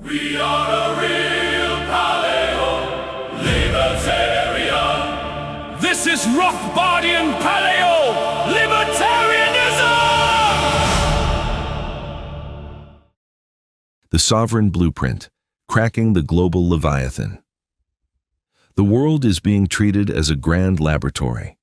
We are a real Paleo Libertarian. This is Rothbardian Paleo Libertarianism! The Sovereign Blueprint, Cracking the Global Leviathan. The world is being treated as a grand laboratory.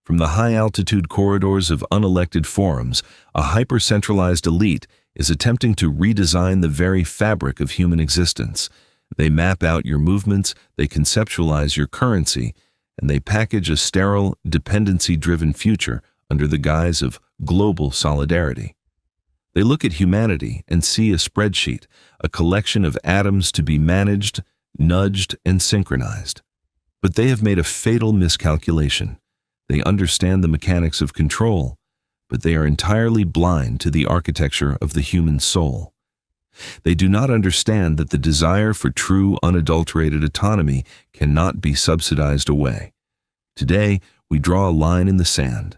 From the high-altitude corridors of unelected forums, a hyper-centralized elite is attempting to redesign the very fabric of human existence. They map out your movements, they conceptualize your currency, and they package a sterile, dependency-driven future under the guise of global solidarity. They look at humanity and see a spreadsheet, a collection of atoms to be managed, nudged, and synchronized. But they have made a fatal miscalculation. They understand the mechanics of control, but they are entirely blind to the architecture of the human soul. They do not understand that the desire for true, unadulterated autonomy cannot be subsidized away. Today, we draw a line in the sand.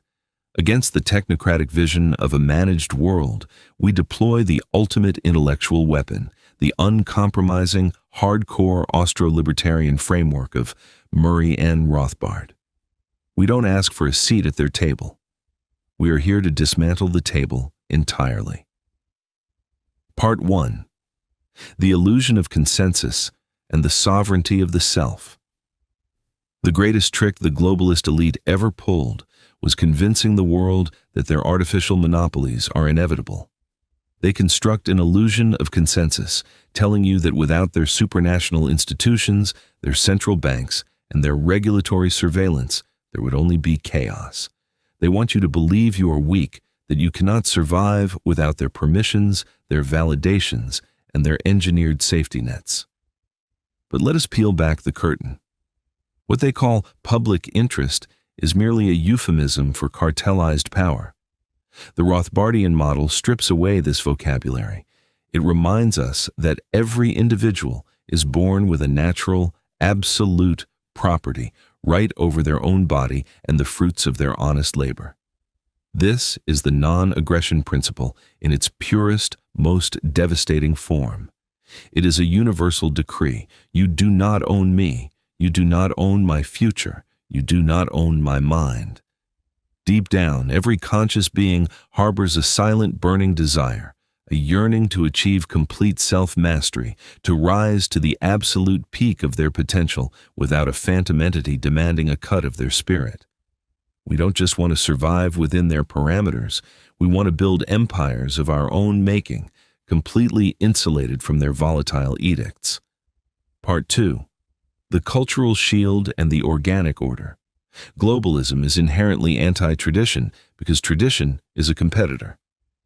Against the technocratic vision of a managed world, we deploy the ultimate intellectual weapon, the uncompromising, hardcore Austro-libertarian framework of Murray N. Rothbard. We don't ask for a seat at their table. We are here to dismantle the table entirely. Part 1. The illusion of consensus and the sovereignty of the self. The greatest trick the globalist elite ever pulled was convincing the world that their artificial monopolies are inevitable. They construct an illusion of consensus, telling you that without their supranational institutions, their central banks, and their regulatory surveillance, there would only be chaos. They want you to believe you are weak, that you cannot survive without their permissions, their validations, and their engineered safety nets. But let us peel back the curtain. What they call public interest is merely a euphemism for cartelized power. The Rothbardian model strips away this vocabulary. It reminds us that every individual is born with a natural, absolute property right over their own body and the fruits of their honest labor. This is the non-aggression principle in its purest, most devastating form. It is a universal decree. You do not own me. You do not own my future. You do not own my mind. Deep down, every conscious being harbors a silent, burning desire, a yearning to achieve complete self-mastery, to rise to the absolute peak of their potential without a phantom entity demanding a cut of their spirit. We don't just want to survive within their parameters. We want to build empires of our own making, completely insulated from their volatile edicts. Part 2. The cultural shield and the organic order. Globalism is inherently anti-tradition because tradition is a competitor.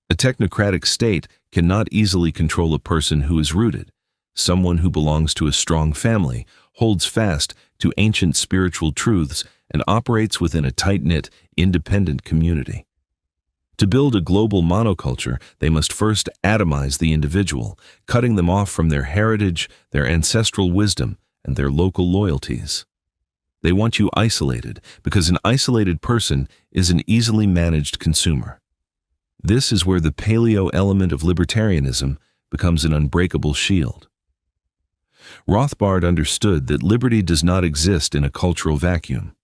A technocratic state cannot easily control a person who is rooted. Someone who belongs to a strong family holds fast to ancient spiritual truths and operates within a tight-knit, independent community. To build a global monoculture, they must first atomize the individual, cutting them off from their heritage, their ancestral wisdom, and their local loyalties. They want you isolated because an isolated person is an easily managed consumer. This is where the Paleo element of libertarianism becomes an unbreakable shield. Rothbard understood that liberty does not exist in a cultural vacuum.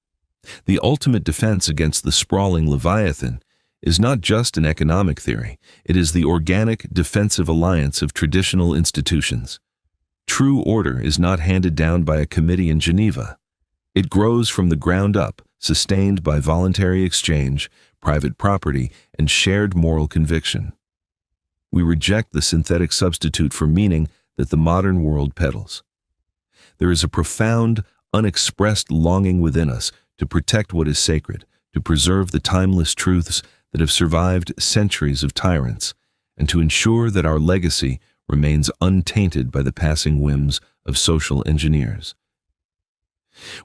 The ultimate defense against the sprawling Leviathan is not just an economic theory, it is the organic defensive alliance of traditional institutions. True order is not handed down by a committee in Geneva. It grows from the ground up, sustained by voluntary exchange, private property, and shared moral conviction. We reject the synthetic substitute for meaning that the modern world peddles. There is a profound, unexpressed longing within us to protect what is sacred, to preserve the timeless truths that have survived centuries of tyrants, and to ensure that our legacy remains untainted by the passing whims of social engineers.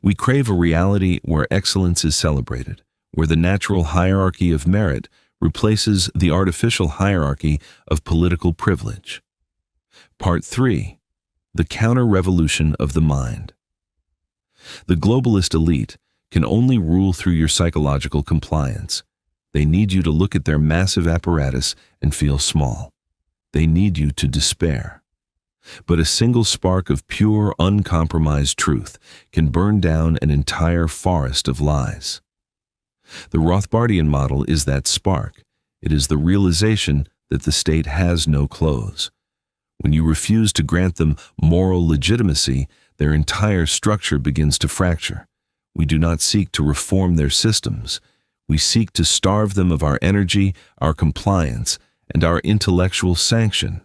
We crave a reality where excellence is celebrated, where the natural hierarchy of merit replaces the artificial hierarchy of political privilege. Part 3. The counter-revolution of the mind. The globalist elite can only rule through your psychological compliance. They need you to look at their massive apparatus and feel small. They need you to despair. But a single spark of pure, uncompromised truth can burn down an entire forest of lies. The Rothbardian model is that spark. It is the realization that the state has no clothes. When you refuse to grant them moral legitimacy, their entire structure begins to fracture. We do not seek to reform their systems. We seek to starve them of our energy, our compliance, and our intellectual sanction.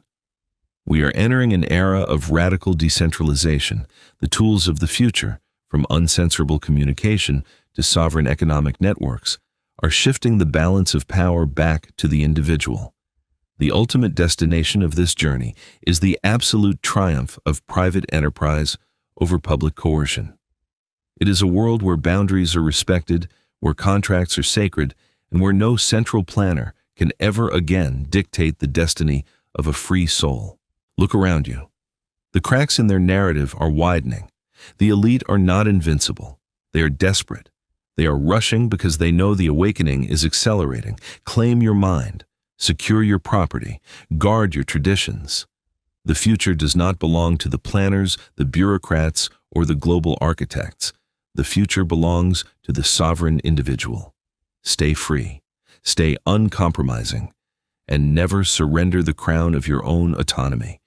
We are entering an era of radical decentralization. The tools of the future, from uncensorable communication to sovereign economic networks, are shifting the balance of power back to the individual. The ultimate destination of this journey is the absolute triumph of private enterprise over public coercion. It is a world where boundaries are respected, where contracts are sacred, and where no central planner can ever again dictate the destiny of a free soul. Look around you. The cracks in their narrative are widening. The elite are not invincible. They are desperate. They are rushing because they know the awakening is accelerating. Claim your mind. Secure your property. Guard your traditions. The future does not belong to the planners, the bureaucrats, or the global architects. The future belongs to the sovereign individual. Stay free. Stay uncompromising. And never surrender the crown of your own autonomy.